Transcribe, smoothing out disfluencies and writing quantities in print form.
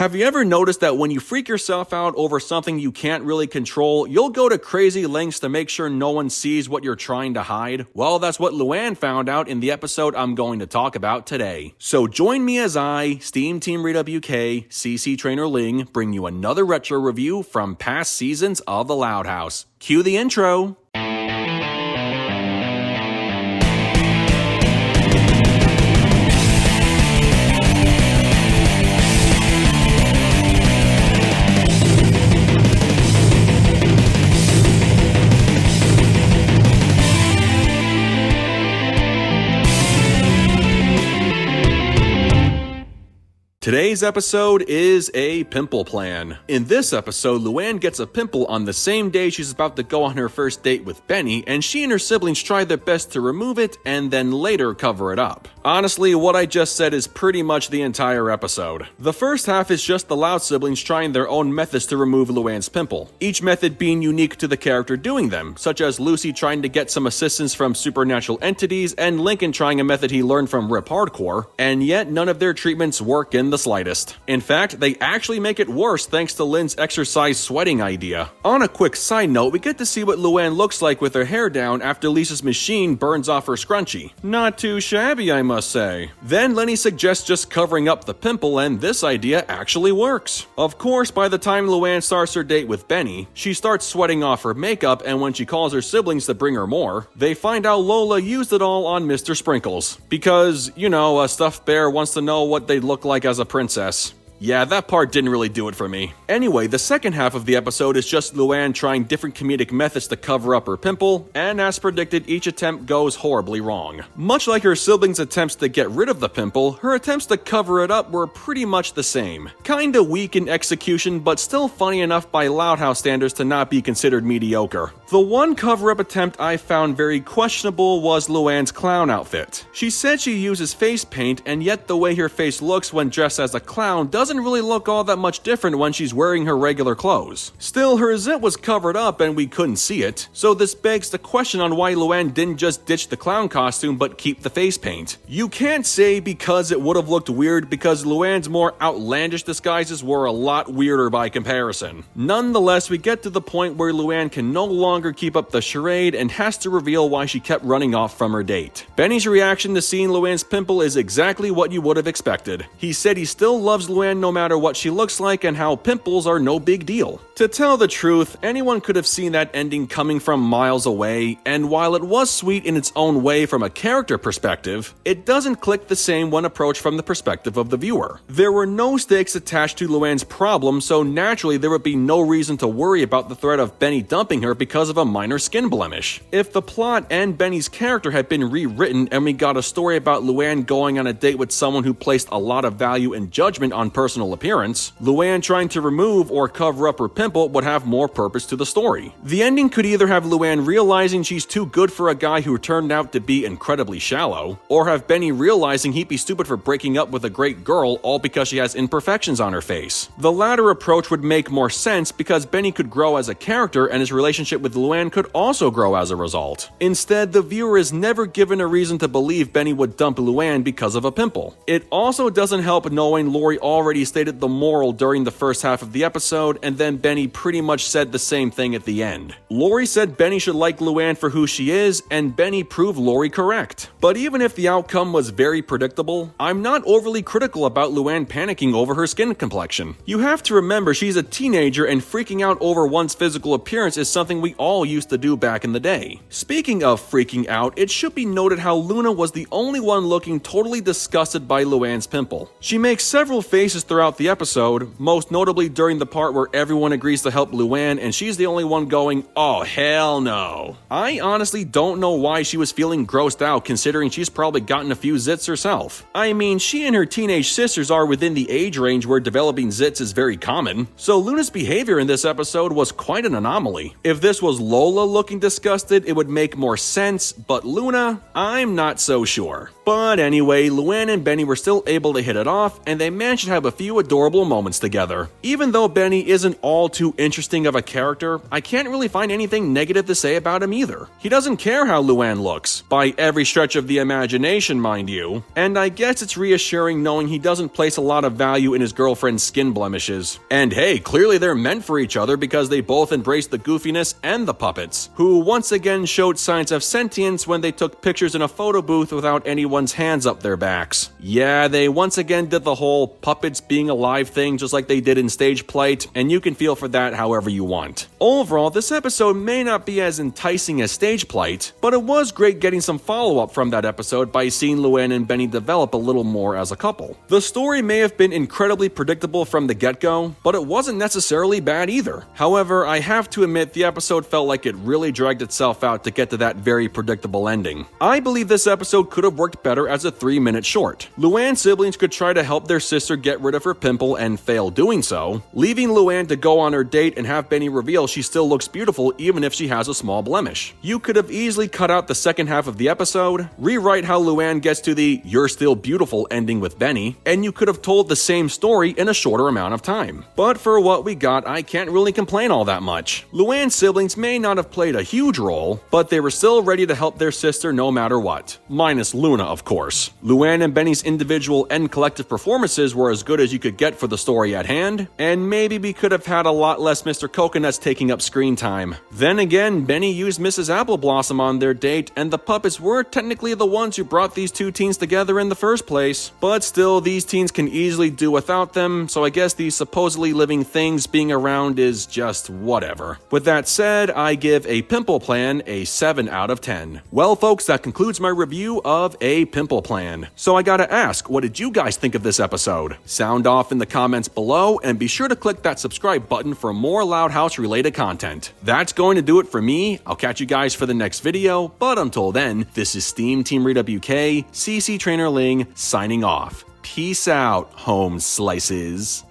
Have you ever noticed that when you freak yourself out over something you can't really control, you'll go to crazy lengths to make sure no one sees what you're trying to hide? Well, that's what Luan found out in the episode I'm going to talk about today. So join me as I, SteamTeamRedubUK, CC Trainor-Ling, bring you another retro review from past seasons of The Loud House. Cue the intro. Today's episode is a pimple plan. In this episode, Luan gets a pimple on the same day she's about to go on her first date with Benny, and she and her siblings try their best to remove it and then later cover it up. Honestly, what I just said is pretty much the entire episode. The first half is just the Loud siblings trying their own methods to remove Luan's pimple, each method being unique to the character doing them, such as Lucy trying to get some assistance from supernatural entities and Lincoln trying a method he learned from Rip Hardcore, and yet none of their treatments work in the slightest. In fact, they actually make it worse thanks to Lynn's exercise sweating idea. On a quick side note, we get to see what Luan looks like with her hair down after Lisa's machine burns off her scrunchie. Not too shabby, I must say. Then Lenny suggests just covering up the pimple, and this idea actually works. Of course, by the time Luan starts her date with Benny, she starts sweating off her makeup, and when she calls her siblings to bring her more, they find out Lola used it all on Mr. Sprinkles. Because, you know, a stuffed bear wants to know what they'd look like as a princess. Yeah, that part didn't really do it for me. Anyway, the second half of the episode is just Luan trying different comedic methods to cover up her pimple, and as predicted, each attempt goes horribly wrong. Much like her siblings' attempts to get rid of the pimple, her attempts to cover it up were pretty much the same. Kinda weak in execution, but still funny enough by Loud House standards to not be considered mediocre. The one cover-up attempt I found very questionable was Luan's clown outfit. She said she uses face paint, and yet the way her face looks when dressed as a clown doesn't really look all that much different when she's wearing her regular clothes. Still, her zit was covered up and we couldn't see it, so this begs the question on why Luan didn't just ditch the clown costume but keep the face paint. You can't say because it would have looked weird, because Luan's more outlandish disguises were a lot weirder by comparison. Nonetheless, we get to the point where Luan can no longer keep up the charade and has to reveal why she kept running off from her date. Benny's reaction to seeing Luan's pimple is exactly what you would have expected. He said he still loves Luan no matter what she looks like and how pimples are no big deal. To tell the truth, anyone could have seen that ending coming from miles away, and while it was sweet in its own way from a character perspective, it doesn't click the same when approached from the perspective of the viewer. There were no stakes attached to Luan's problem, so naturally there would be no reason to worry about the threat of Benny dumping her because of a minor skin blemish. If the plot and Benny's character had been rewritten and we got a story about Luan going on a date with someone who placed a lot of value and judgment on personal appearance, Luan trying to remove or cover up her pimple would have more purpose to the story. The ending could either have Luan realizing she's too good for a guy who turned out to be incredibly shallow, or have Benny realizing he'd be stupid for breaking up with a great girl all because she has imperfections on her face. The latter approach would make more sense because Benny could grow as a character and his relationship with Luan could also grow as a result. Instead, the viewer is never given a reason to believe Benny would dump Luan because of a pimple. It also doesn't help knowing Lori already stated the moral during the first half of the episode, and then Benny pretty much said the same thing at the end. Lori said Benny should like Luan for who she is, and Benny proved Lori correct. But even if the outcome was very predictable, I'm not overly critical about Luan panicking over her skin complexion. You have to remember she's a teenager, and freaking out over one's physical appearance is something we all used to do back in the day. Speaking of freaking out, it should be noted how Luna was the only one looking totally disgusted by Luan's pimple. She makes several faces throughout the episode, most notably during the part where everyone agrees to help Luan and she's the only one going, "Oh hell no." I honestly don't know why she was feeling grossed out considering she's probably gotten a few zits herself. I mean, she and her teenage sisters are within the age range where developing zits is very common, so Luna's behavior in this episode was quite an anomaly. If this was Lola looking disgusted, it would make more sense, but Luna, I'm not so sure. But anyway, Luan and Benny were still able to hit it off, and they managed to have a few adorable moments together. Even though Benny isn't all too interesting of a character, I can't really find anything negative to say about him either. He doesn't care how Luan looks, by every stretch of the imagination, mind you, and I guess it's reassuring knowing he doesn't place a lot of value in his girlfriend's skin blemishes. And hey, clearly they're meant for each other because they both embrace the goofiness and the puppets, who once again showed signs of sentience when they took pictures in a photo booth without anyone's hands up their backs. Yeah, they once again did the whole puppets being alive thing just like they did in Stage Plate, and you can feel for that however you want. Overall, this episode may not be as enticing as Stage Plate, but it was great getting some follow-up from that episode by seeing Luan and Benny develop a little more as a couple. The story may have been incredibly predictable from the get-go, but it wasn't necessarily bad either. However, I have to admit the episode felt like it really dragged itself out to get to that very predictable ending. I believe this episode could have worked better as a 3-minute short. Luan's siblings could try to help their sister get rid of her pimple and fail doing so, leaving Luan to go on her date and have Benny reveal she still looks beautiful even if she has a small blemish. You could have easily cut out the second half of the episode, rewrite how Luan gets to the "you're still beautiful" ending with Benny, and you could have told the same story in a shorter amount of time. But for what we got, I can't really complain all that much. Luan's siblings may not have played a huge role, but they were still ready to help their sister no matter what. Minus Luna, of course. Luan and Benny's individual and collective performances were as good as you could get for the story at hand, and maybe we could have had a lot less Mr. Coconuts taking up screen time. Then again, Benny used Mrs. Apple Blossom on their date, and the puppets were technically the ones who brought these two teens together in the first place. But still, these teens can easily do without them, so I guess these supposedly living things being around is just whatever. With that said, I give A Pimple Plan a 7 out of 10. Well folks, that concludes my review of A Pimple Plan. So I gotta ask, what did you guys think of this episode? Sound off in the comments below, and be sure to click that subscribe button for more Loud House related content. That's going to do it for me. I'll catch you guys for the next video, but until then, this is SteamTeamRedubUK, CC Trainor-Ling, signing off. Peace out, home slices.